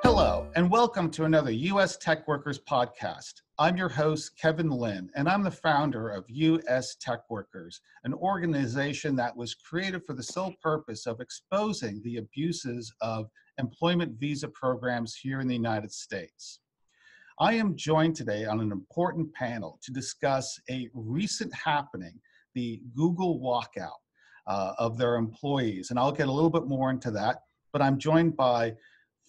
Hello, and welcome to another U.S. Tech Workers podcast. I'm your host, Kevin Lynn, and I'm the founder of U.S. Tech Workers, an organization that was created for the sole purpose of exposing the abuses of employment visa programs here in the United States. I am joined today on an important panel to discuss a recent happening, the Google walkout of their employees, and I'll get a little bit more into that, but I'm joined by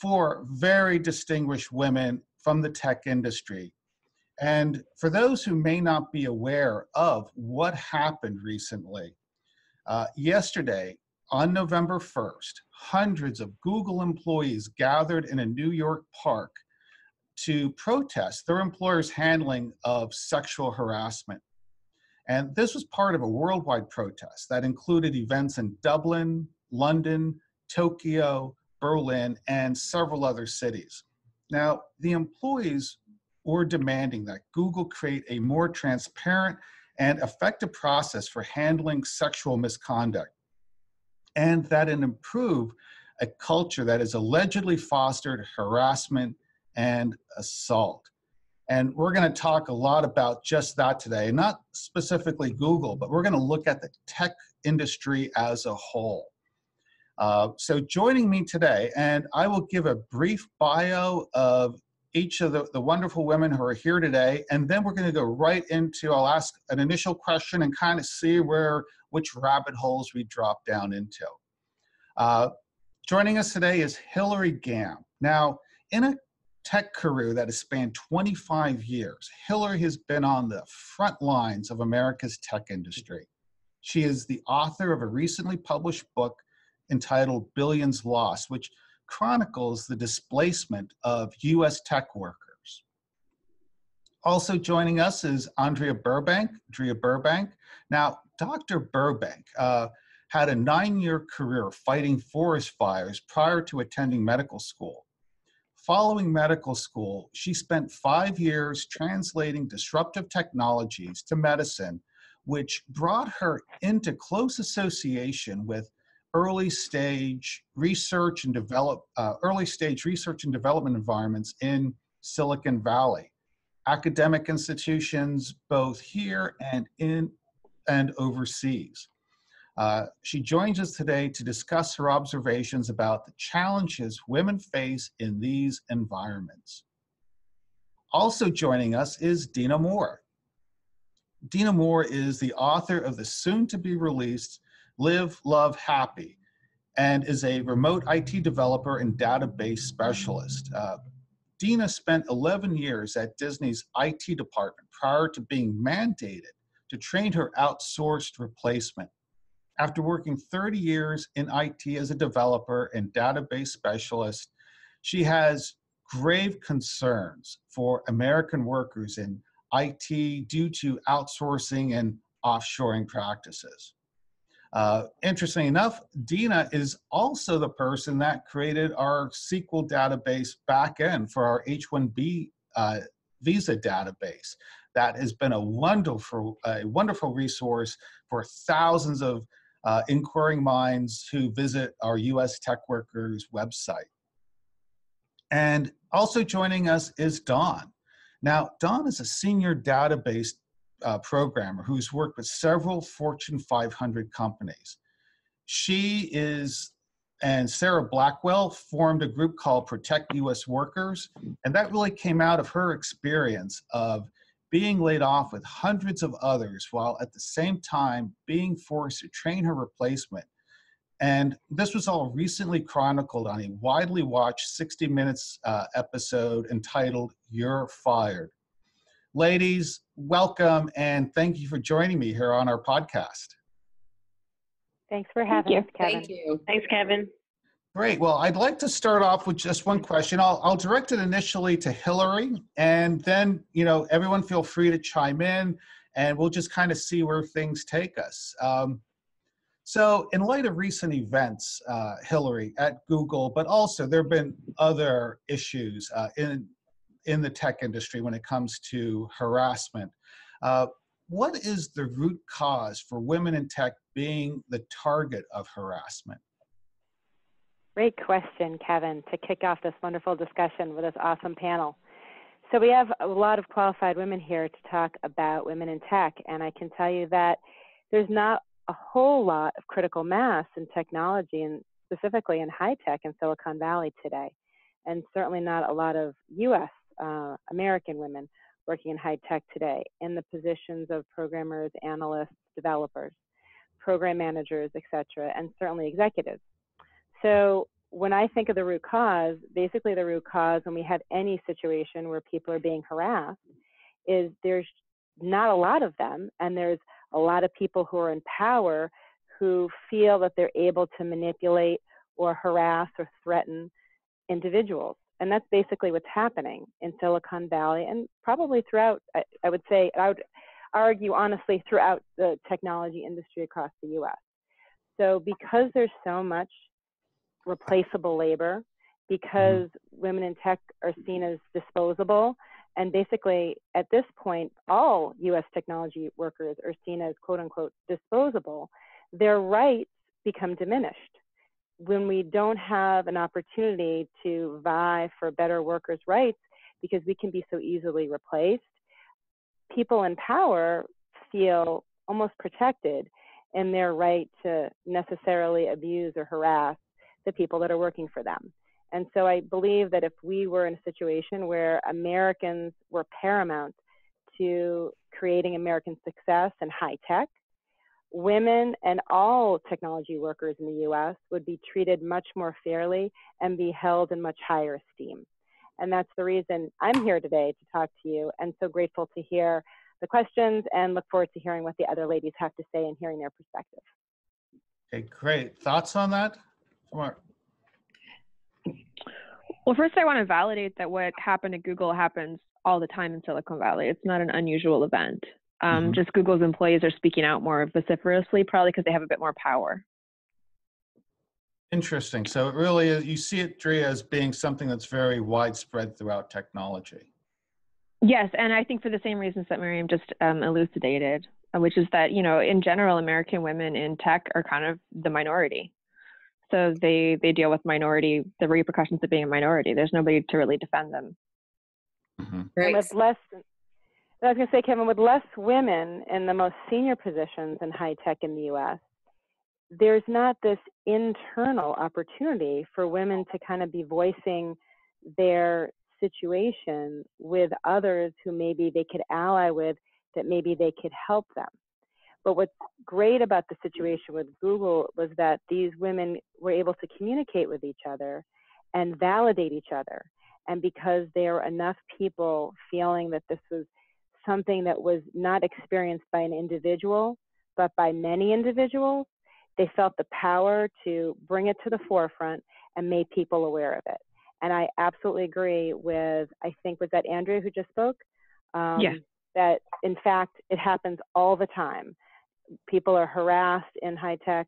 four very distinguished women from the tech industry. And for those who may not be aware of what happened recently, yesterday on November 1st, hundreds of Google employees gathered in a New York park to protest their employer's handling of sexual harassment. And this was part of a worldwide protest that included events in Dublin, London, Tokyo, Berlin, and several other cities. Now, the employees were demanding that Google create a more transparent and effective process for handling sexual misconduct, and that it improve a culture that has allegedly fostered harassment and assault. And we're going to talk a lot about just that today, not specifically Google, but we're going to look at the tech industry as a whole. So joining me today, and I will give a brief bio of each of the wonderful women who are here today, and then we're going to go right into, I'll ask an initial question and kind of see which rabbit holes we drop down into. Joining us today is Hilarie Gamm. Now, in a tech career that has spanned 25 years, Hilarie has been on the front lines of America's tech industry. She is the author of a recently published book entitled Billions Lost, which chronicles the displacement of U.S. tech workers. Also joining us is Andrea Burbank. Now, Dr. Burbank had a 9-year career fighting forest fires prior to attending medical school. Following medical school, she spent 5 years translating disruptive technologies to medicine, which brought her into close association with early stage research and development environments in Silicon Valley, academic institutions both here and overseas. She joins us today to discuss her observations about the challenges women face in these environments. Also joining us is Dena Moore. Dena Moore is the author of the soon-to-be-released Live, Love, Happy, and is a remote IT developer and database specialist. Dena spent 11 years at Disney's IT department prior to being mandated to train her outsourced replacement. After working 30 years in IT as a developer and database specialist, she has grave concerns for American workers in IT due to outsourcing and offshoring practices. Interestingly enough, Dena is also the person that created our SQL database backend for our H-1B visa database. That has been a wonderful resource for thousands of inquiring minds who visit our U.S. Tech Workers website. And also joining us is Dawn. Now, Dawn is a senior database programmer who's worked with several Fortune 500 companies. She and Sarah Blackwell formed a group called Protect U.S. Workers, and that really came out of her experience of being laid off with hundreds of others while at the same time being forced to train her replacement. And this was all recently chronicled on a widely watched 60 Minutes episode entitled You're Fired. Ladies, welcome, and thank you for joining me here on our podcast. Thanks for having us, Kevin. Thank you. Thanks, Kevin. Great. Well, I'd like to start off with just one question. I'll direct it initially to Hilarie, and then, everyone feel free to chime in, and we'll just kind of see where things take us. So in light of recent events, Hilarie, at Google, but also there have been other issues in the tech industry when it comes to harassment. What is the root cause for women in tech being the target of harassment? Great question, Kevin, to kick off this wonderful discussion with this awesome panel. So we have a lot of qualified women here to talk about women in tech, and I can tell you that there's not a whole lot of critical mass in technology, and specifically in high tech in Silicon Valley today, and certainly not a lot of U.S. American women working in high tech today in the positions of programmers, analysts, developers, program managers, et cetera, and certainly executives. So when I think of the root cause, basically the root cause when we have any situation where people are being harassed is there's not a lot of them, and there's a lot of people who are in power who feel that they're able to manipulate or harass or threaten individuals. And that's basically what's happening in Silicon Valley and probably throughout, I would argue honestly, throughout the technology industry across the US. So because there's so much replaceable labor, because women in tech are seen as disposable, and basically at this point, all US technology workers are seen as quote unquote disposable, their rights become diminished. When we don't have an opportunity to vie for better workers' rights because we can be so easily replaced, people in power feel almost protected in their right to necessarily abuse or harass the people that are working for them. And so I believe that if we were in a situation where Americans were paramount to creating American success in high tech, women and all technology workers in the US would be treated much more fairly and be held in much higher esteem. And that's the reason I'm here today to talk to you, and so grateful to hear the questions and look forward to hearing what the other ladies have to say and hearing their perspective. Okay, great. Thoughts on that? Mark. Well, first I want to validate that what happened at Google happens all the time in Silicon Valley. It's not an unusual event. Just Google's employees are speaking out more vociferously, probably because they have a bit more power. Interesting. So it really is, you see it, Drea, as being something that's very widespread throughout technology. Yes, and I think for the same reasons that Miriam just elucidated, which is that, in general, American women in tech are kind of the minority. So they deal with the repercussions of being a minority. There's nobody to really defend them. Right. With less, I was going to say, Kevin, with less women in the most senior positions in high tech in the US, there's not this internal opportunity for women to kind of be voicing their situation with others who maybe they could ally with, that maybe they could help them. But what's great about the situation with Google was that these women were able to communicate with each other and validate each other. And because there were enough people feeling that this was something that was not experienced by an individual, but by many individuals, they felt the power to bring it to the forefront and make people aware of it. And I absolutely agree with, I think, was that Andrea who just spoke? Yes. That in fact, it happens all the time. People are harassed in high tech,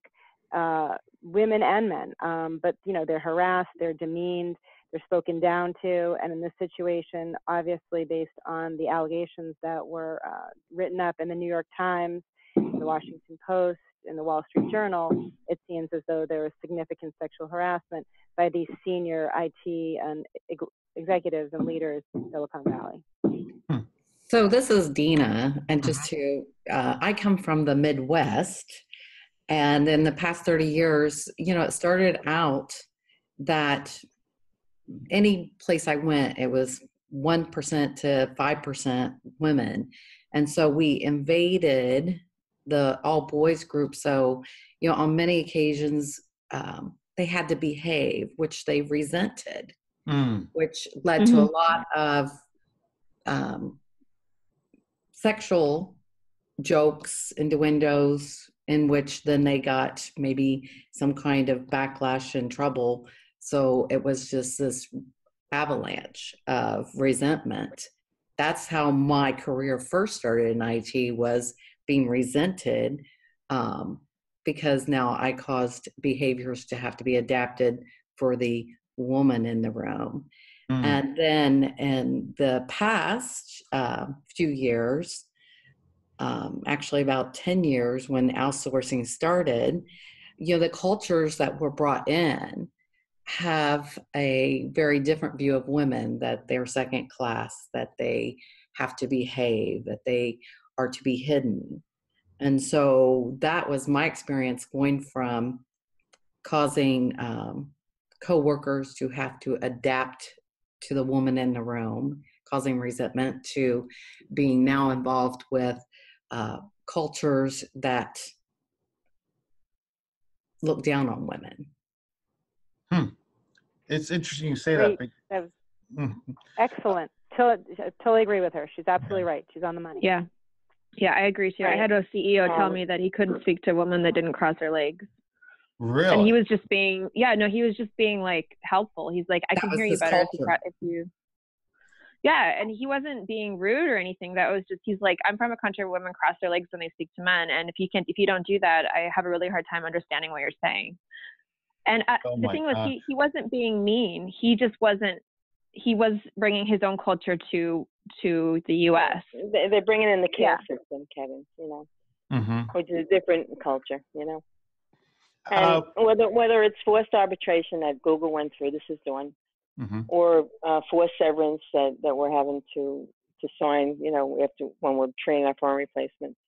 women and men, but they're harassed, they're demeaned, they're spoken down to, and in this situation, obviously based on the allegations that were written up in the New York Times, the Washington Post, in the Wall Street Journal, it seems as though there was significant sexual harassment by these senior IT and executives and leaders in Silicon Valley. So this is Dena, and just I come from the Midwest, and in the past 30 years, it started out that any place I went, it was 1% to 5% women. And so we invaded the all boys group. So, on many occasions, they had to behave, which they resented, which led to a lot of sexual jokes, innuendos, in which then they got maybe some kind of backlash and trouble. So it was just this avalanche of resentment. That's how my career first started in IT, was being resented, because now I caused behaviors to have to be adapted for the woman in the room. And then in the past few years, actually about 10 years, when outsourcing started, the cultures that were brought in have a very different view of women, that they're second class, that they have to behave, that they are to be hidden. And so that was my experience, going from causing coworkers to have to adapt to the woman in the room, causing resentment, to being now involved with cultures that look down on women. It's interesting you say Great. that. That was excellent. Totally agree with her. She's absolutely right. She's on the money. Yeah. Yeah, I agree too. Right. I had a CEO tell me that he couldn't speak to women that didn't cross their legs. Really? And he was just being, he was just being like helpful. He's like, I can hear you better if you. Yeah, and he wasn't being rude or anything. That was just, he's like, I'm from a country where women cross their legs when they speak to men, and if you don't do that, I have a really hard time understanding what you're saying. And the thing was, he wasn't being mean. He just wasn't. He was bringing his own culture to the U.S. They're bringing in the caste system, Kevin. Which is a different culture, And whether it's forced arbitration that Google went through, this is the one, or forced severance that we're having to sign, when we're training our foreign replacements,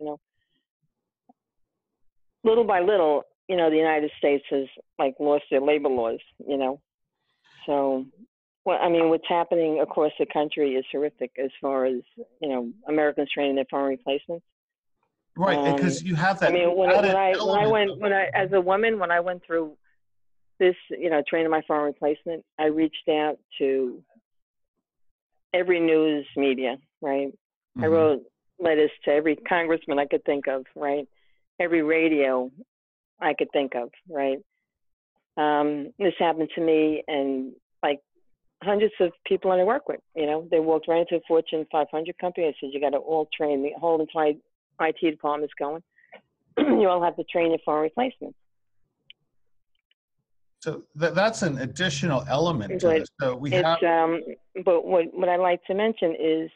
Little by little, the United States has lost their labor laws, So, what's happening across the country is horrific as far as, Americans training their foreign replacements. Right, because you have that. As a woman, when I went through this, training my foreign replacement, I reached out to every news media, right? I wrote letters to every congressman I could think of, right? Every radio I could think of, right? This happened to me and hundreds of people that I work with, they walked right into a Fortune 500 company. I said, you got to all train, the whole entire IT department's going. You all have to train your foreign replacements. So that's an additional element to this. So we have. But what I like to mention is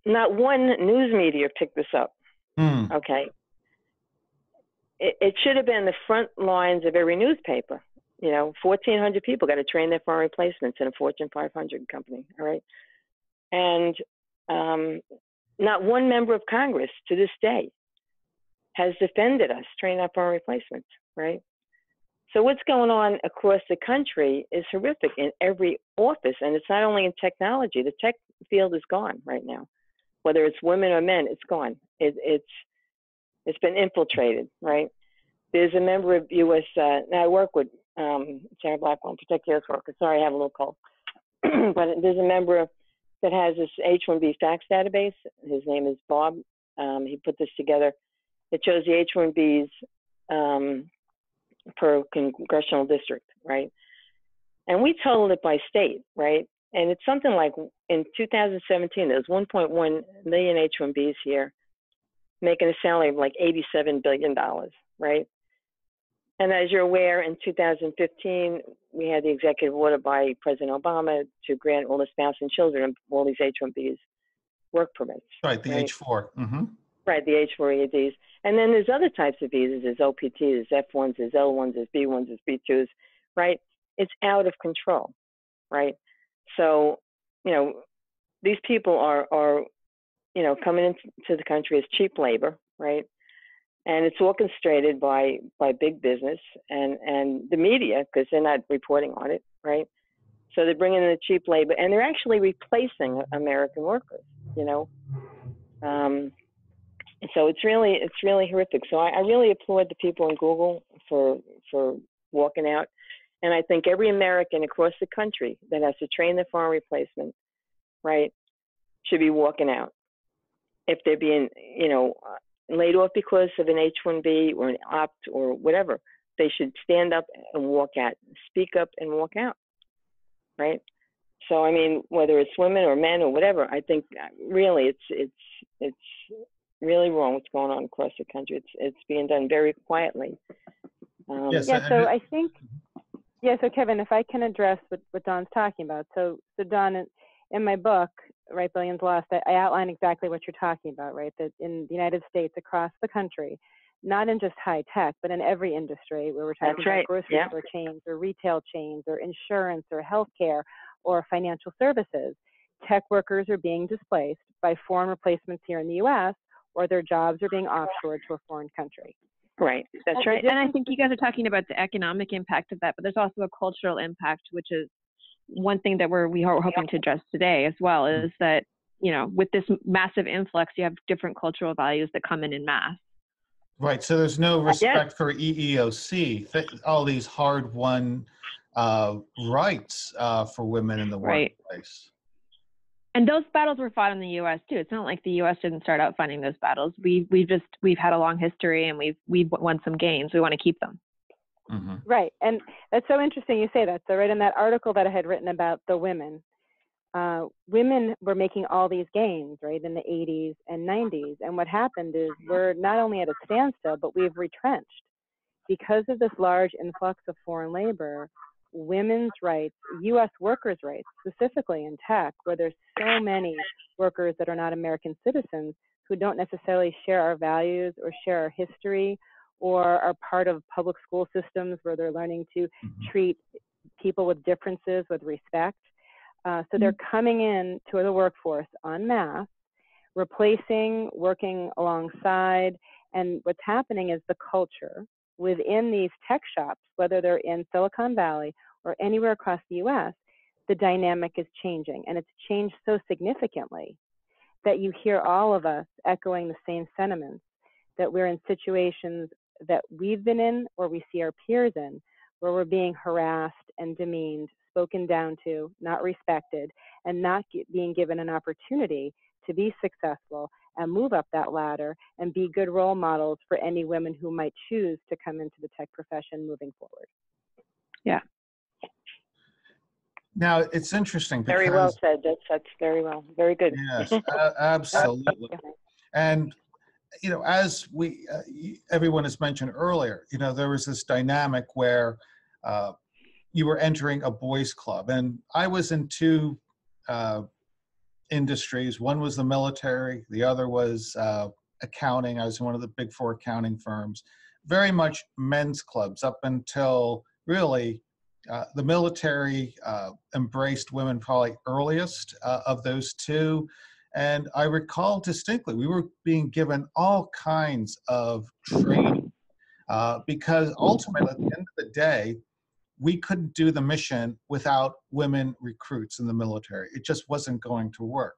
not one news media picked this up. Okay. It should have been the front lines of every newspaper. 1,400 people got to train their foreign replacements in a Fortune 500 company. All right. And not one member of Congress to this day has defended us training our foreign replacements. Right. So what's going on across the country is horrific in every office. And it's not only in technology. The tech field is gone right now. Whether it's women or men, it's gone. It's been infiltrated, right? There's a member of U.S. Now I work with Sarah Blackwell, Protect U.S. Workers. Sorry, I have a little cold. But there's a member that has this H-1B fax database. His name is Bob. He put this together. It shows the H-1Bs per congressional district, right? And we totaled it by state, right? And it's something like in 2017, there was 1.1 million H-1Bs here, making a salary of like $87 billion, right? And as you're aware, in 2015, we had the executive order by President Obama to grant all the spouse and children of all these H-1Bs work permits. Right, the H-4. Right, the H-4 EADs. And then there's other types of visas. There's OPTs, there's F-1s, there's L-1s, there's B-1s, there's B-2s, right? It's out of control, right? So, these people are coming into the country as cheap labor, right? And it's orchestrated by big business and the media, because they're not reporting on it, right? So they're bringing in the cheap labor, and they're actually replacing American workers, So it's really horrific. So I really applaud the people in Google for walking out, and I think every American across the country that has to train their foreign replacement, right, should be walking out if they're being, laid off because of an H-1B or an opt or whatever, they should stand up and walk out, speak up and walk out, right? So, I mean, whether it's women or men or whatever, I think really it's really wrong what's going on across the country. It's being done very quietly. Yes, yeah, so I think, yeah, so Kevin, if I can address what Don's talking about. So Don, in my book, right, Billions Lost, I outline exactly what you're talking about, right? That in the United States, across the country, not in just high tech, but in every industry where we're talking about grocery store chains or retail chains or insurance or healthcare or financial services, tech workers are being displaced by foreign replacements here in the U.S., or their jobs are being offshored to a foreign country. Right, that's right. And I think you guys are talking about the economic impact of that, but there's also a cultural impact, which is one thing that we are hoping to address today as well, is that, you know, with this massive influx, you have different cultural values that come in mass. Right, so there's no respect for EEOC, all these hard-won rights for women in the workplace. And those battles were fought in the U.S. too. It's not like the U.S. didn't start out fighting those battles. We've had a long history, and we've won some gains. We want to keep them. Mm-hmm. Right, and that's so interesting you say that. So right in that article that I had written about the women, women were making all these gains, right, in the 80s and 90s. And what happened is we're not only at a standstill, but we've retrenched. Because of this large influx of foreign labor, women's rights, U.S. workers' rights, specifically in tech, where there's so many workers that are not American citizens who don't necessarily share our values or share our history or are part of public school systems where they're learning to treat people with differences with respect. So they're coming in to the workforce en masse, replacing, working alongside, and what's happening is the culture within these tech shops, whether they're in Silicon Valley or anywhere across the US, the dynamic is changing. And it's changed so significantly that you hear all of us echoing the same sentiments, that we're in situations that we've been in or we see our peers in, where we're being harassed and demeaned, spoken down to, not respected, and not being given an opportunity to be successful and move up that ladder and be good role models for any women who might choose to come into the tech profession moving forward. Yeah. Now, it's interesting because— Very well said. That's very well. Very good. Yes, absolutely. And, you know, as everyone has mentioned earlier, you know, there was this dynamic where you were entering a boys' club. And I was in two industries. One was the military. The other was accounting. I was in one of the big four accounting firms. Very much men's clubs up until really the military embraced women probably earliest of those two. And I recall distinctly, we were being given all kinds of training because ultimately at the end of the day, we couldn't do the mission without women recruits in the military. It just wasn't going to work.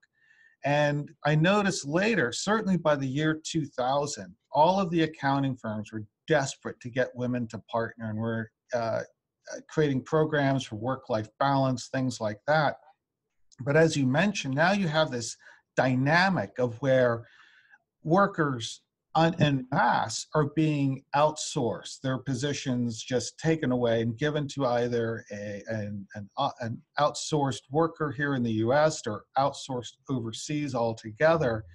And I noticed later, certainly by the year 2000, all of the accounting firms were desperate to get women to partner and were creating programs for work-life balance, things like that. But as you mentioned, now you have this dynamic of where workers en masse are being outsourced, their positions just taken away and given to either an outsourced worker here in the US or outsourced overseas altogether.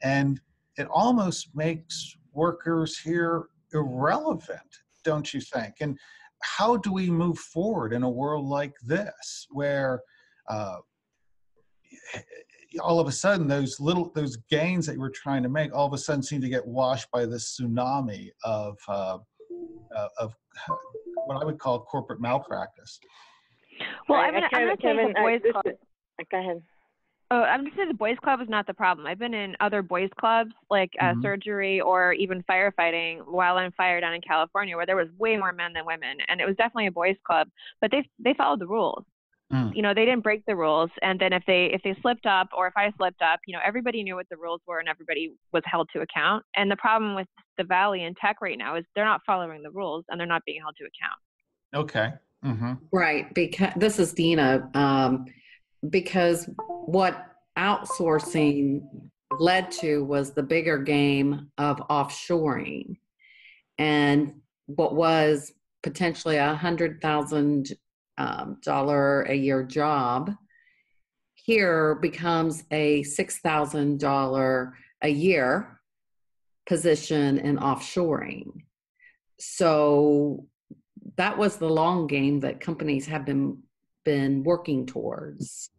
And it almost makes workers here irrelevant, don't you think? And how do we move forward in a world like this where all of a sudden those gains that you were trying to make all of a sudden seem to get washed by this tsunami of what I would call corporate malpractice? Well, I'm going to say the boys' club. Go ahead. Oh, I'm going to say the boys' club is not the problem. I've been in other boys' clubs like surgery or even firefighting while I'm fire down in California, where there was way more men than women, and it was definitely a boys' club. But they followed the rules. You know, they didn't break the rules. And then if they slipped up or if I slipped up, you know, everybody knew what the rules were and everybody was held to account. And the problem with the Valley and tech right now is they're not following the rules and they're not being held to account. Okay. Right. Because this is Dena. Because what outsourcing led to was the bigger game of offshoring. And what was potentially $100,000 a year job here becomes a $6,000 a year position in offshoring. So that was the long game that companies have been working towards,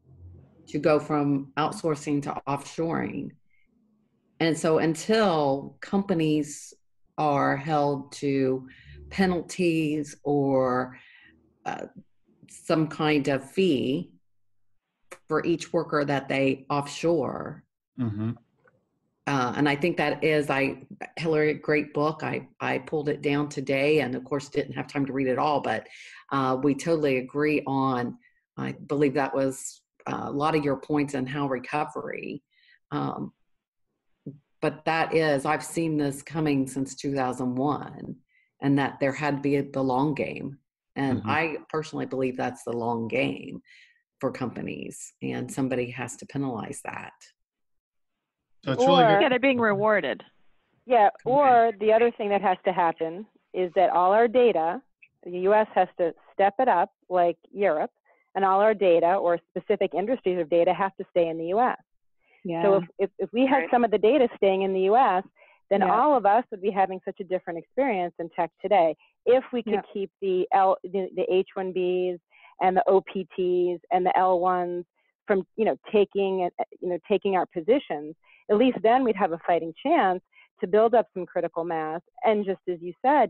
to go from outsourcing to offshoring. And so until companies are held to penalties or some kind of fee for each worker that they offshore. Mm-hmm. And I think that is, Hilarie, great book. I pulled it down today, and of course didn't have time to read it all, but we totally agree on, I believe that was a lot of your points on how recovery. But that is, I've seen this coming since 2001, and that there had to be the long game. And Mm-hmm. I personally believe that's the long game for companies, and somebody has to penalize that. So it's really good. Yeah, they're being rewarded. Yeah, or the other thing that has to happen is that all our data, the U.S. has to step it up like Europe, and all our data or specific industries of data have to stay in the U.S. Yeah. So if we had some of the data staying in the U.S., then all of us would be having such a different experience in tech today. If we could keep the H-1Bs and the OPTs and the L-1s from, taking our positions, at least then we'd have a fighting chance to build up some critical mass. And just as you said,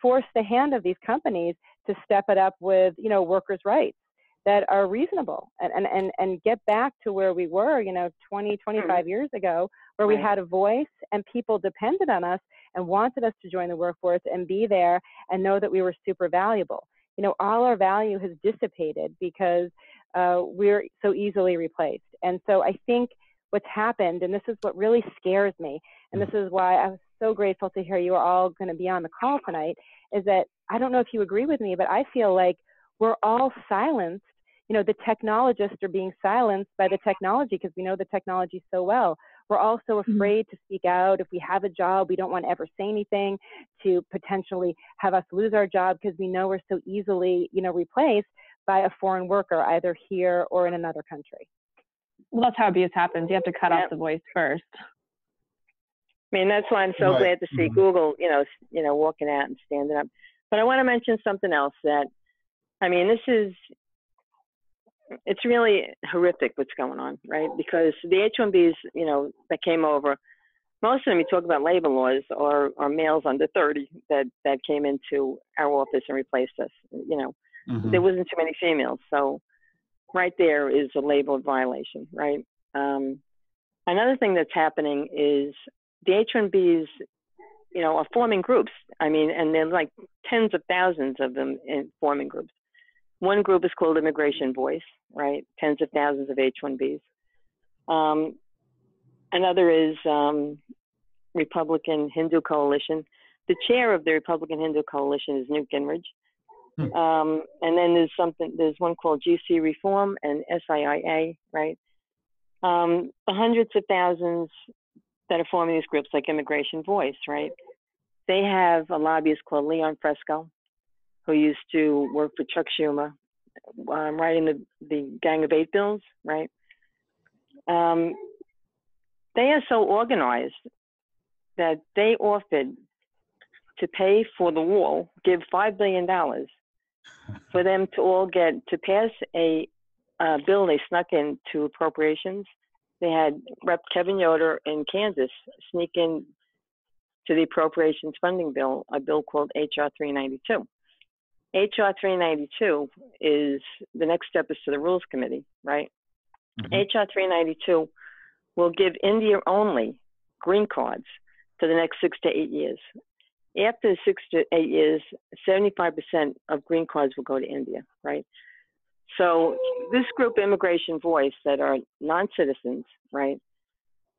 force the hand of these companies to step it up with, workers' rights that are reasonable, and get back to where we were, 20, 25 years ago, where we had a voice and people depended on us and wanted us to join the workforce and be there and know that we were super valuable. All our value has dissipated because we're so easily replaced. And so I think what's happened, and this is what really scares me, and this is why I was so grateful to hear you are all going to be on the call tonight, is that I don't know if you agree with me, but I feel like we're all silenced. The technologists are being silenced by the technology because we know the technology so well. We're also afraid to speak out. If we have a job, we don't want to ever say anything to potentially have us lose our job because we know we're so easily, replaced by a foreign worker, either here or in another country. Well, that's how abuse happens. You have to cut off the voice first. I mean, that's why I'm so glad to see Google, walking out and standing up. But I want to mention something else that, it's really horrific what's going on, right? Because the H-1Bs, that came over, most of them, you talk about labor laws, are males under 30 that came into our office and replaced us. There wasn't too many females. So right there is a labor violation, right? Another thing that's happening is the H-1Bs, are forming groups. And they're like tens of thousands of them in forming groups. One group is called Immigration Voice, right? Tens of thousands of H-1Bs. Another is Republican Hindu Coalition. The chair of the Republican Hindu Coalition is Newt Gingrich. And then there's one called GC Reform and SIIA, right? The hundreds of thousands that are forming these groups like Immigration Voice, right? They have a lobbyist called Leon Fresco, who used to work for Chuck Schumer, writing the Gang of Eight bills, right? They are so organized that they offered to pay for the wall, give $5 billion for them to all get to pass a bill they snuck into appropriations. They had Rep. Kevin Yoder in Kansas sneak in to the appropriations funding bill, a bill called HR 392. HR 392 is the next step is to the Rules Committee, right? HR 392 will give India only green cards for the next 6 to 8 years. After 6 to 8 years, 75% of green cards will go to India, right? So this group, Immigration Voice, that are non-citizens, right,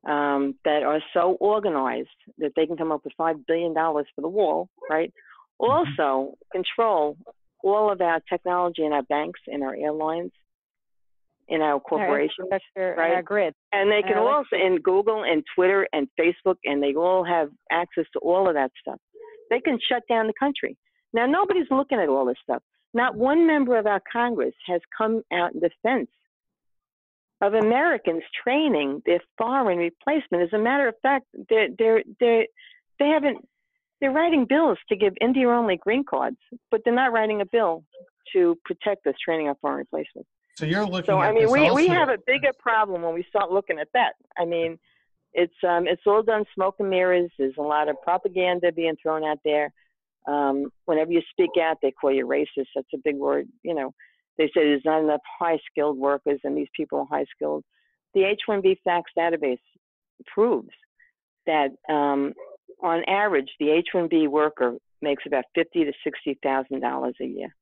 that are so organized that they can come up with $5 billion for the wall, right, also control all of our technology in our banks, in our airlines, in our corporations, right? Our grid. And they can also, in Google and Twitter and Facebook, and they all have access to all of that stuff. They can shut down the country. Now, nobody's looking at all this stuff. Not one member of our Congress has come out in defense of Americans training their foreign replacement. As a matter of fact, they're writing bills to give India-only green cards, but they're not writing a bill to protect us training our foreign replacements. So you're looking So, at I mean, we also... have a bigger problem when we start looking at that. I mean, it's all done smoke and mirrors. There's a lot of propaganda being thrown out there. Whenever you speak out, they call you racist. That's a big word. You know, they say there's not enough high-skilled workers, and these people are high-skilled. The H-1B fax database proves that on average, the H-1B worker makes about $50,000 to $60,000 a year,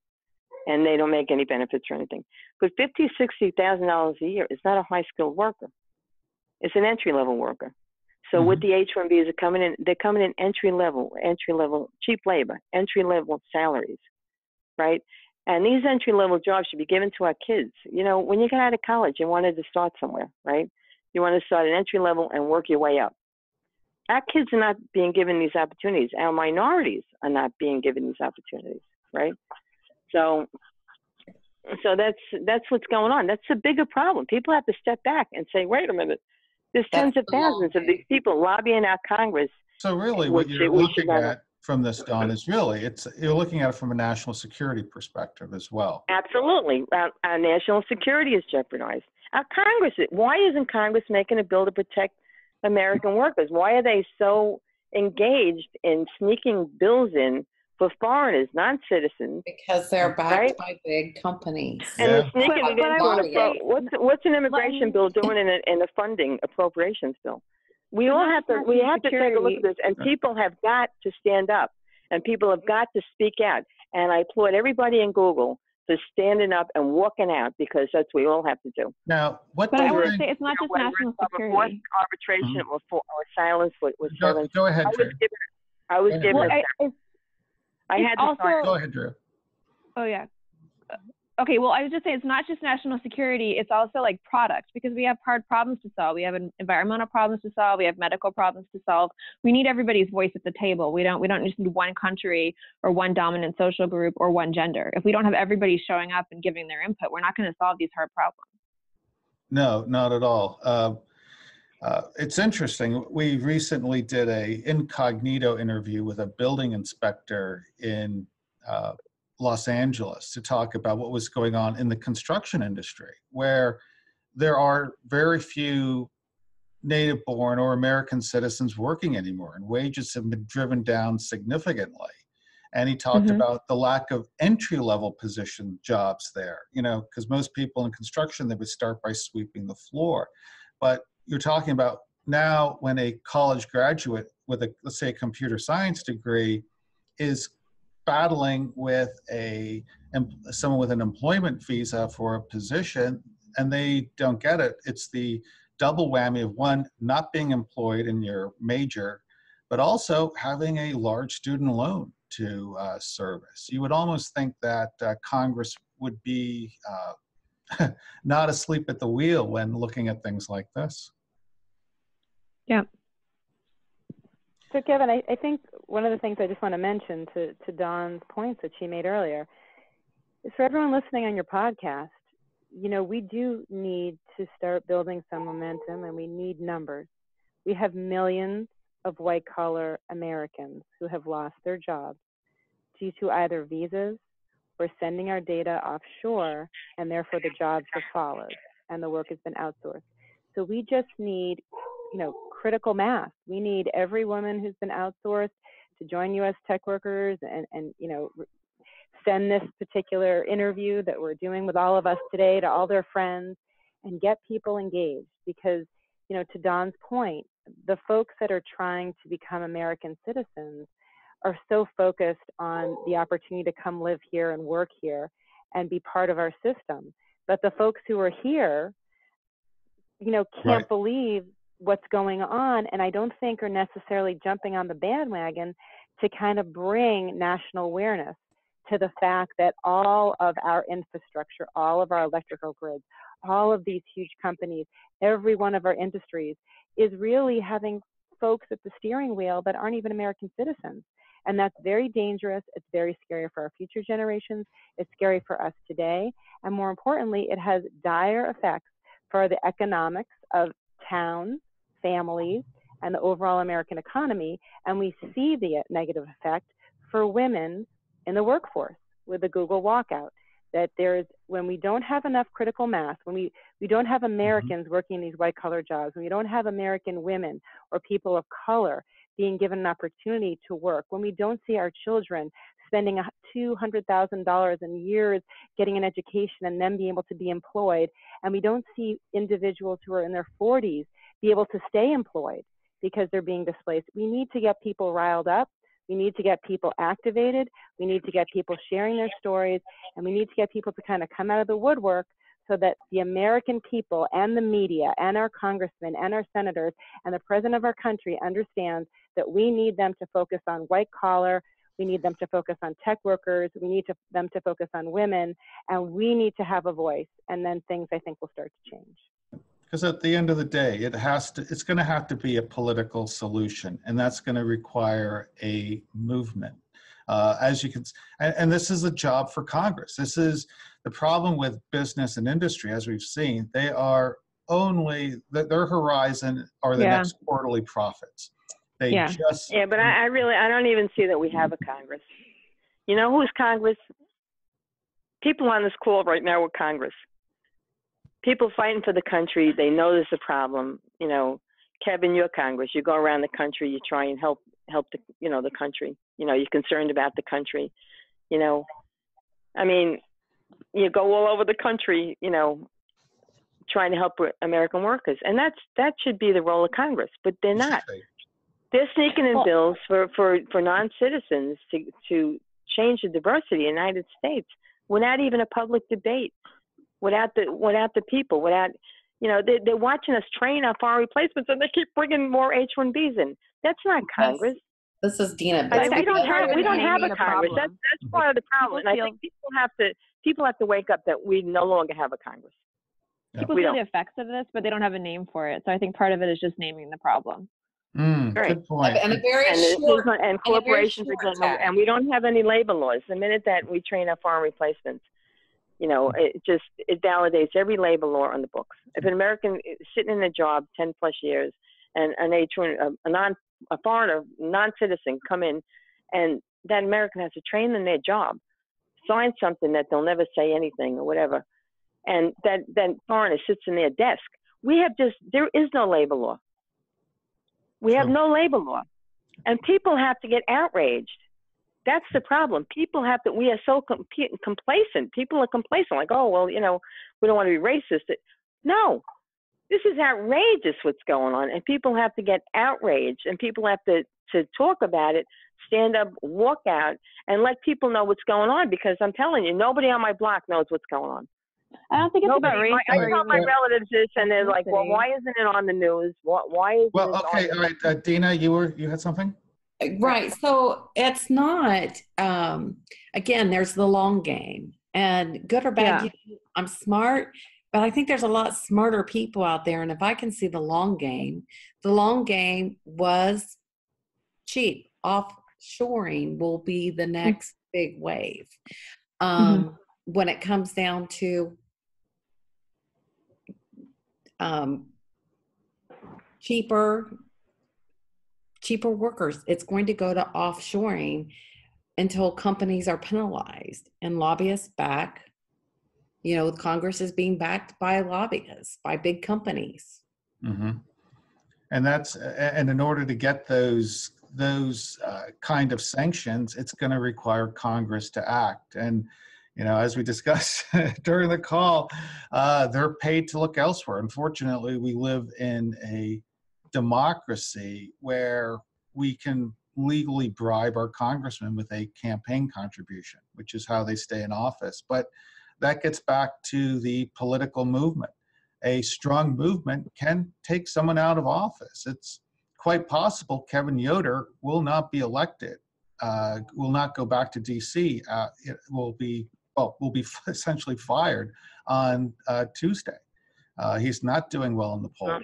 and they don't make any benefits or anything. But $50,000 to $60,000 a year is not a high-skilled worker. It's an entry-level worker. So with the H-1Bs, they're coming in entry-level, cheap labor, entry-level salaries, right? And these entry-level jobs should be given to our kids. You know, when you get out of college, you wanted to start somewhere, right? You want to start at entry-level and work your way up. Our kids are not being given these opportunities. Our minorities are not being given these opportunities, right? So that's what's going on. That's a bigger problem. People have to step back and say, wait a minute. There's tens of thousands of these people lobbying our Congress. So really what you're looking at from this, Dawn, is really, you're looking at it from a national security perspective as well. Absolutely. Our national security is jeopardized. Our Congress, why isn't Congress making a bill to protect American workers? Why are they so engaged in sneaking bills in for foreigners, non-citizens? Because they're backed by big companies. And they're sneaking it into what's an immigration bill doing in a funding appropriations bill? We have to take a look at this, and people have got to stand up, and people have got to speak out. And I applaud everybody in Google for standing up and walking out, because that's what we all have to do. Now, but I would say it's not just national security. Arbitration or silence was Go ahead, Drew. I was given. I had to also, go ahead, Drew. Oh yeah. Okay, well, I was just saying it's not just national security, it's also like product, because we have hard problems to solve. We have environmental problems to solve, we have medical problems to solve. We need everybody's voice at the table. We don't just need one country or one dominant social group or one gender. If we don't have everybody showing up and giving their input, we're not going to solve these hard problems. No, not at all. It's interesting. We recently did a incognito interview with a building inspector in Los Angeles to talk about what was going on in the construction industry, where there are very few native-born or American citizens working anymore, and wages have been driven down significantly. And he talked about the lack of entry-level position jobs there, you know, because most people in construction, they would start by sweeping the floor. But you're talking about now when a college graduate with let's say a computer science degree is battling with someone with an employment visa for a position and they don't get it, it's the double whammy of one, not being employed in your major, but also having a large student loan to service. You would almost think that Congress would be not asleep at the wheel when looking at things like this. Yeah. So Kevin, I think one of the things I just want to mention to Dawn's points that she made earlier is for everyone listening on your podcast, you know, we do need to start building some momentum, and we need numbers. We have millions of white-collar Americans who have lost their jobs due to either visas or sending our data offshore, and therefore the jobs have followed and the work has been outsourced. So we just need, you know, critical mass. We need every woman who's been outsourced to join U.S. tech workers and you know, send this particular interview that we're doing with all of us today to all their friends and get people engaged. Because, you know, to Dawn's point, the folks that are trying to become American citizens are so focused on the opportunity to come live here and work here and be part of our system. But the folks who are here, you know, can't believe what's going on, and I don't think are necessarily jumping on the bandwagon to kind of bring national awareness, to the fact that all of our infrastructure, all of our electrical grids, all of these huge companies, every one of our industries is really having folks at the steering wheel that aren't even American citizens. And that's very dangerous. It's very scary for our future generations. It's scary for us today. And more importantly, it has dire effects for the economics of towns, families, and the overall American economy. And we see the negative effect for women in the workforce with the Google walkout. That there's, when we don't have enough critical mass, when we don't have Americans working these white collar jobs, when we don't have American women or people of color being given an opportunity to work, when we don't see our children spending $200,000 in years getting an education and then being able to be employed, and we don't see individuals who are in their 40s be able to stay employed because they're being displaced, we need to get people riled up. We need to get people activated. We need to get people sharing their stories, and we need to get people to kind of come out of the woodwork so that the American people and the media and our congressmen and our senators and the president of our country understands that we need them to focus on white collar. We need them to focus on tech workers. We need them to focus on women, and we need to have a voice. And then things, I think, will start to change. Because at the end of the day, it's going to have to be a political solution, and that's going to require a movement. As you can, and this is a job for Congress. This is the problem with business and industry, as we've seen. They are only, their horizon are the next quarterly profits. They just. Yeah, but I don't even see that we have a Congress. You know who's Congress? People on this call right now are Congress. People fighting for the country. They know there's a problem. You know, Kevin, you're Congress. You go around the country. You try and help the the country. You know, you're concerned about the country. You know, I mean, you go all over the country. You know, trying to help American workers, and that should be the role of Congress. But they're not. They're sneaking in bills for non-citizens to change the diversity of the United States without even a public debate. Without the people, they're watching us train our foreign replacements, and they keep bringing more H-1Bs in. That's not Congress. This is Dena. We don't have a Congress. That's part of the problem. And I think people have to wake up that we no longer have a Congress. People feel the effects of this, but they don't have a name for it. So I think part of it is just naming the problem. Good point. And corporations are and we don't have any labor laws. The minute that we train our foreign replacements, it validates every labor law on the books. If an American is sitting in a job 10 plus years and a foreigner, non-citizen come in, and that American has to train them their job, sign something that they'll never say anything or whatever, and that foreigner sits in their desk. There is no labor law. We have no labor law, and people have to get outraged. That's the problem. We are so complacent. People are complacent, like, oh, well, we don't want to be racist. No, this is outrageous what's going on. And people have to get outraged, and people have to talk about it, stand up, walk out, and let people know what's going on, because I'm telling you, nobody on my block knows what's going on. I don't think it's about race. I tell my relatives this, and they're like, well, why isn't it on the news? Why isn't it on the news? Dena, you had something? Right. So it's not, again, there's the long game, and good or bad, I'm smart, but I think there's a lot smarter people out there. And if I can see the long game was cheap. Offshoring will be the next big wave. When it comes down to cheaper workers, it's going to go to offshoring until companies are penalized and lobbyists back. Congress is being backed by lobbyists, by big companies. And in order to get those kind of sanctions, it's going to require Congress to act. And as we discussed during the call, they're paid to look elsewhere. Unfortunately, we live in a democracy where we can legally bribe our congressman with a campaign contribution, which is how they stay in office. But that gets back to the political movement. A strong movement can take someone out of office. It's quite possible Kevin Yoder will not be elected will not go back to DC. It will be essentially fired on Tuesday. He's not doing well in the poll.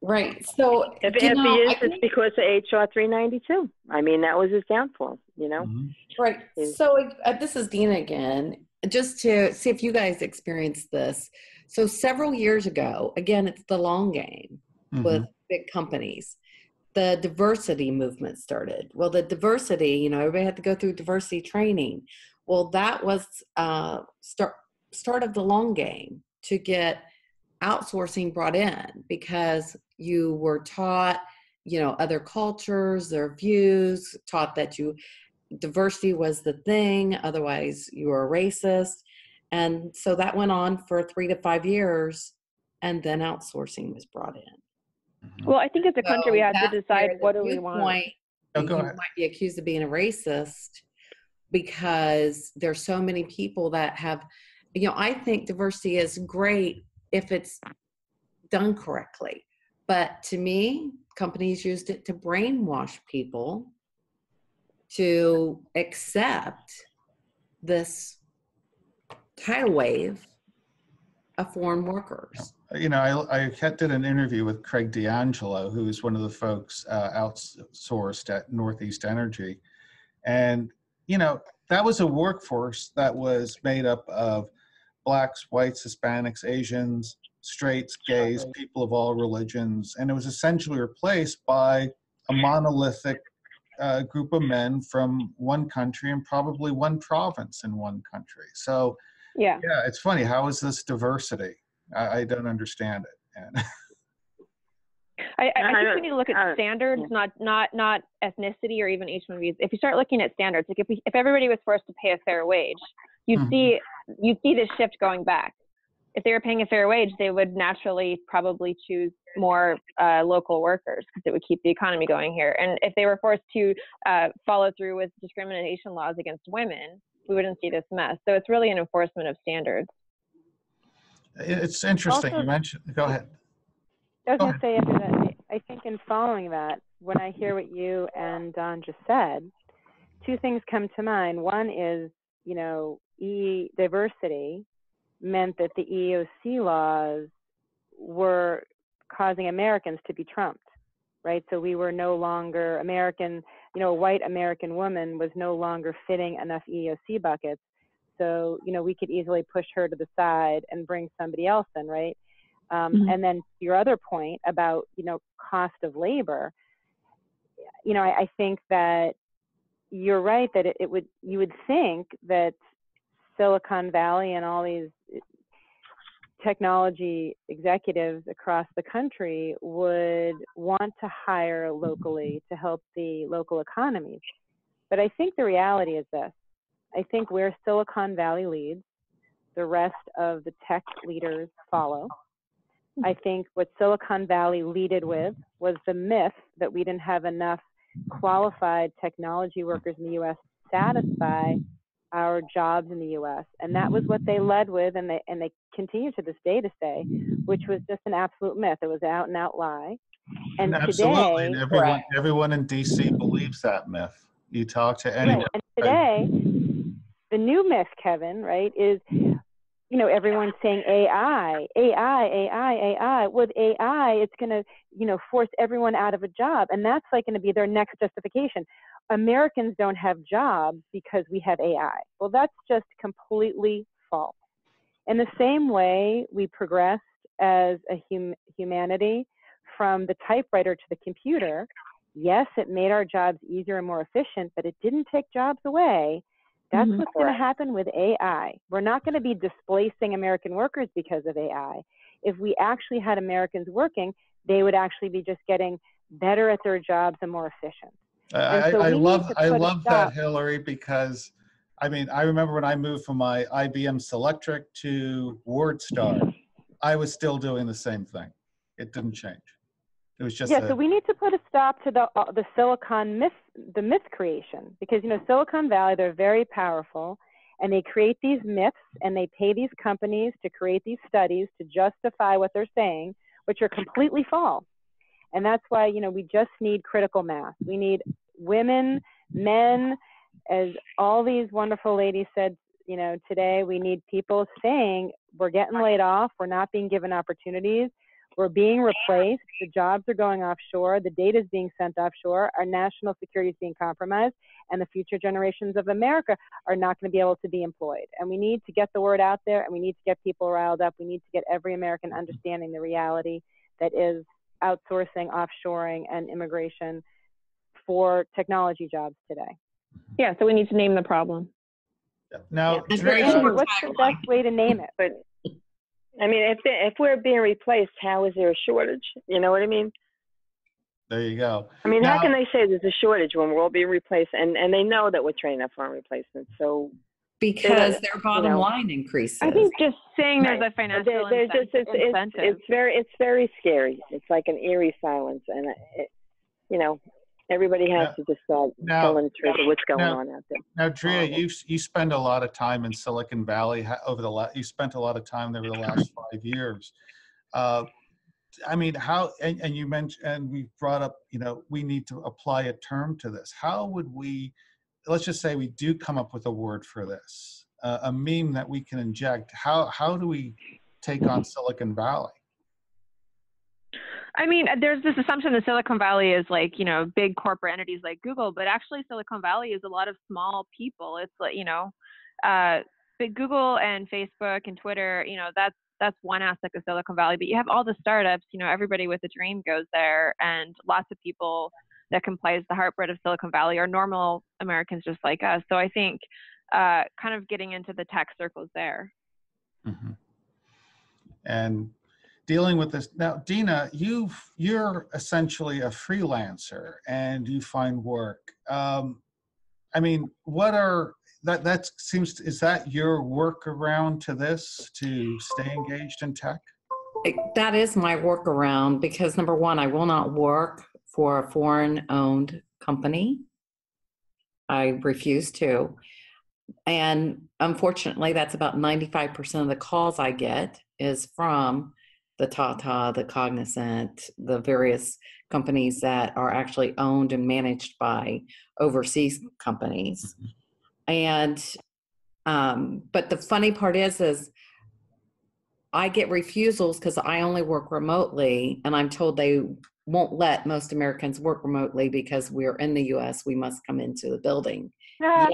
Right. So if he is, it's because of HR 392. I mean, that was his downfall, you know? Mm-hmm. Right. So this is Dena again, just to see if you guys experienced this. So several years ago, again, it's the long game with big companies. The diversity movement started. Well, the diversity, you know, everybody had to go through diversity training. Well, that was start of the long game to get outsourcing brought in, because you were taught, you know, other cultures, their views, taught that diversity was the thing, otherwise you were a racist. And so that went on for 3 to 5 years, and then outsourcing was brought in. Well, I think as a country we have to decide what do we want. You might be accused of being a racist because there's so many people that have, you know, I think diversity is great if it's done correctly. But to me, companies used it to brainwash people to accept this tidal wave of foreign workers. You know, I did an interview with Craig D'Angelo, who is one of the folks outsourced at Northeast Energy. And, you know, that was a workforce that was made up of Blacks, whites, Hispanics, Asians, straights, gays, people of all religions. And it was essentially replaced by a monolithic group of men from one country and probably one province in one country. So, yeah, it's funny. How is this diversity? I don't understand it. And I think we need to look at standards, not ethnicity or even H-1Bs. If you start looking at standards, like if everybody was forced to pay a fair wage, you'd see this shift going back. If they were paying a fair wage, they would naturally probably choose more local workers because it would keep the economy going here. And if they were forced to follow through with discrimination laws against women, we wouldn't see this mess. So it's really an enforcement of standards. It's interesting. Also, you mentioned, go ahead. I was going to say after that, I think in following that, when I hear what you and Don just said, two things come to mind. One is, you know, diversity meant that the EEOC laws were causing Americans to be trumped, right? So we were no longer American, you know, a white American woman was no longer fitting enough EEOC buckets. So, you know, we could easily push her to the side and bring somebody else in, right? And then your other point about, you know, cost of labor, you know, I think that you're right that you would think that Silicon Valley and all these technology executives across the country would want to hire locally to help the local economies. But I think the reality is this. I think where Silicon Valley leads, the rest of the tech leaders follow. I think what Silicon Valley leaded with was the myth that we didn't have enough qualified technology workers in the U.S. to satisfy our jobs in the U.S. And that was what they led with, and they continue to this day to say, which was just an absolute myth. It was an out and out lie. And absolutely, today, and everyone in D.C. believes that myth. You talk to anyone. Right. And today, the new myth, Kevin, right, is, you know, everyone's saying AI. With AI, it's going to, you know, force everyone out of a job. And that's like going to be their next justification. Americans don't have jobs because we have AI. Well, that's just completely false. In the same way we progressed as a humanity from the typewriter to the computer, yes, it made our jobs easier and more efficient, but it didn't take jobs away. That's what's going to happen with AI. We're not going to be displacing American workers because of AI. If we actually had Americans working, they would actually be just getting better at their jobs and more efficient. I love that, Hilarie, because I mean, I remember when I moved from my IBM Selectric to WordStar, I was still doing the same thing. It didn't change. It was just so we need to put a stop to the Silicon myth, the myth creation, because, you know, Silicon Valley, they're very powerful, and they create these myths, and they pay these companies to create these studies to justify what they're saying, which are completely false. And that's why, you know, we just need critical mass. We need women Men, as all these wonderful ladies said, you know, today we need people saying we're getting laid off, we're not being given opportunities, we're being replaced, the jobs are going offshore, the data is being sent offshore, our national security is being compromised, and the future generations of America are not going to be able to be employed. And we need to get the word out there, and we need to get people riled up. We need to get every American understanding the reality that is outsourcing, offshoring, and immigration for technology jobs today. Yeah, so we need to name the problem. Now, what's the best way to name it? But I mean, if we're being replaced, how is there a shortage? You know what I mean? There you go. I mean, now, how can they say there's a shortage when we're all being replaced? And they know that we're training up for replacements. So because their bottom line increases. I think just saying there's a financial incentive. It's very scary. It's like an eerie silence, and you know, everybody has to just start telling the truth of what's going on out there. Now, Drea, you spend a lot of time in Silicon Valley you spent a lot of time there over the last 5 years. I mean, how, and you mentioned, and we brought up, you know, we need to apply a term to this. How would we, let's just say we do come up with a word for this, a meme that we can inject. How do we take on Silicon Valley? I mean, there's this assumption that Silicon Valley is like, you know, big corporate entities like Google, but actually Silicon Valley is a lot of small people. It's like, you know, big Google and Facebook and Twitter, you know, that's one aspect of Silicon Valley, but you have all the startups, you know, everybody with a dream goes there, and lots of people that comprise the heartbeat of Silicon Valley are normal Americans just like us. So I think kind of getting into the tech circles there. Mm-hmm. And dealing with this now, Dena, you're essentially a freelancer and you find work. I mean, is that your workaround to this, to stay engaged in tech? That is my workaround because number one, I will not work for a foreign-owned company. I refuse to. And unfortunately, that's about 95% of the calls I get is from the Tata, the Cognizant, the various companies that are actually owned and managed by overseas companies. And, but the funny part is I get refusals because I only work remotely, and I'm told they won't let most Americans work remotely because we're in the U.S. We must come into the building. Yeah.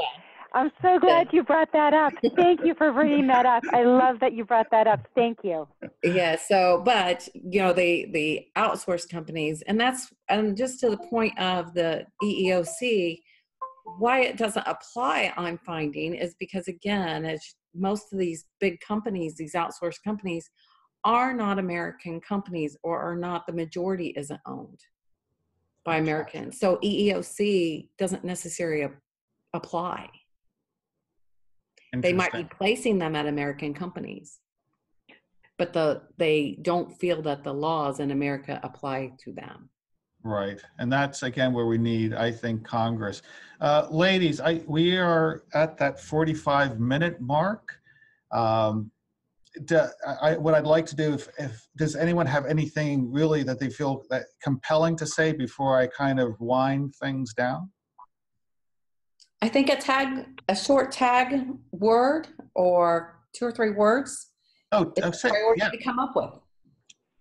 I'm so glad you brought that up. Thank you for bringing that up. I love that you brought that up. Thank you. Yeah. So, but you know, the outsourced companies, and just to the point of the EEOC, why it doesn't apply, I'm finding, is because again, as most of these big companies, these outsourced companies, are not American companies, or are not, the majority isn't owned by Americans. So EEOC doesn't necessarily apply. They might be placing them at American companies, but they don't feel that the laws in America apply to them. Right. And that's, again, where we need, I think, Congress. Ladies, we are at that 45-minute mark. What I'd like to do, if does anyone have anything really that they feel that compelling to say before I kind of wind things down? I think a short tag word or 2 or 3 words. Oh, priority to come up with.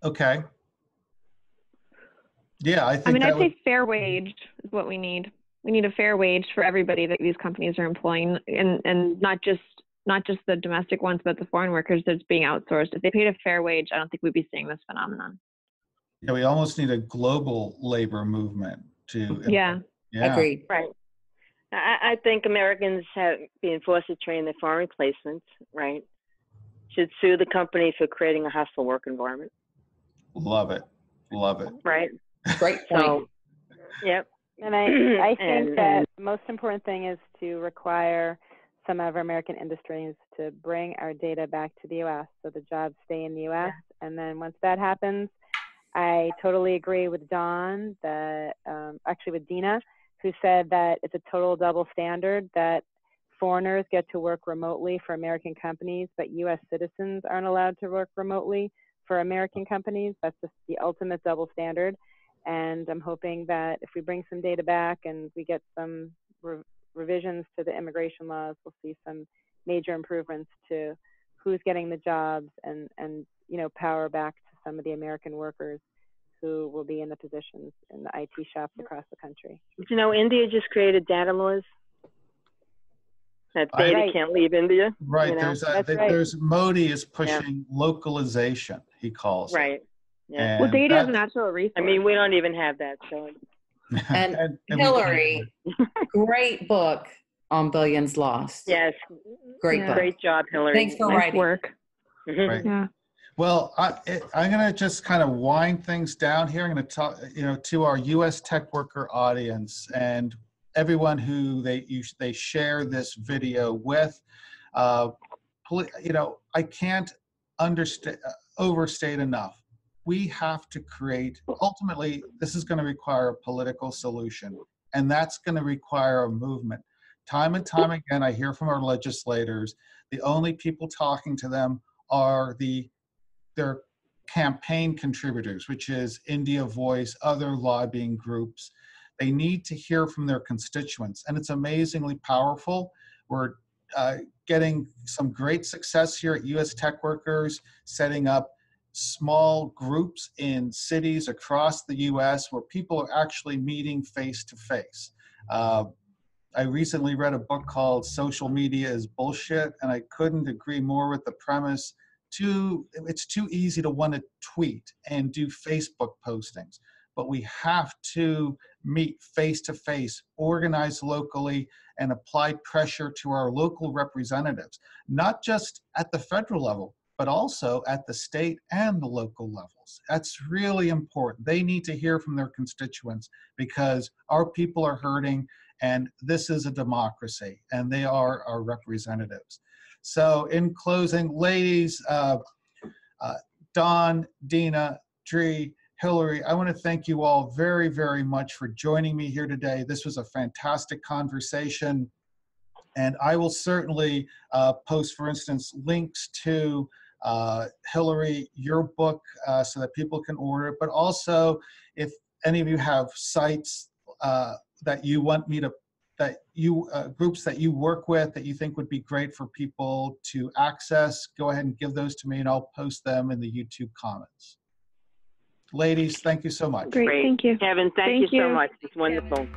Okay. Yeah, I think. I'd say fair wage is what we need. We need a fair wage for everybody that these companies are employing, and not just the domestic ones, but the foreign workers that's being outsourced. If they paid a fair wage, I don't think we'd be seeing this phenomenon. Yeah, we almost need a global labor movement to. Yeah. Agreed. Right. I think Americans have been forced to train their foreign replacements, right? Should sue the company for creating a hostile work environment. Love it. Right. Great point. So, yep. And I think that the most important thing is to require some of our American industries to bring our data back to the U.S. so the jobs stay in the U.S. Yeah. And then once that happens, I totally agree with Dawn, actually with Dena, who said that it's a total double standard, that foreigners get to work remotely for American companies, but U.S. citizens aren't allowed to work remotely for American companies. That's just the ultimate double standard. And I'm hoping that if we bring some data back and we get some revisions to the immigration laws. We'll see some major improvements to who's getting the jobs, and you know, power back to some of the American workers who will be in the positions in the IT shops across the country. You know, India just created data laws. That data can't leave India. Right. You know? There's Modi is pushing localization, he calls it. Yeah. Well, data is a natural resource. I mean, we don't even have that. So. And Hilarie, great book on Billions Lost. Yes. Great book. Great job, Hilarie. Thanks for nice writing. work. Right. Yeah. Well, I'm going to just kind of wind things down here. I'm going to talk, you know, to our U.S. tech worker audience and everyone who they share this video with. You know, I can't overstate enough. We have to create, ultimately, this is going to require a political solution, and that's going to require a movement. Time and time again, I hear from our legislators, the only people talking to them are their campaign contributors, which is India Voice, other lobbying groups. They need to hear from their constituents, and it's amazingly powerful. We're getting some great success here at U.S. Tech Workers, setting up small groups in cities across the U.S. where people are actually meeting face to face. I recently read a book called Social Media is Bullshit, and I couldn't agree more with the premise. It's too easy to want to tweet and do Facebook postings, but we have to meet face to face, organize locally, and apply pressure to our local representatives, not just at the federal level, but also at the state and the local levels. That's really important. They need to hear from their constituents because our people are hurting, and this is a democracy, and they are our representatives. So in closing, ladies, Dawn, Dena, Dree, Hilarie, I want to thank you all very, very much for joining me here today. This was a fantastic conversation, and I will certainly post, for instance, links to Hilarie, your book, so that people can order it, but also if any of you have sites that you want me to groups that you work with that you think would be great for people to access, go ahead and give those to me and I'll post them in the YouTube comments. Ladies, thank you so much. Great, thank you. Kevin, thank you so much. It's wonderful.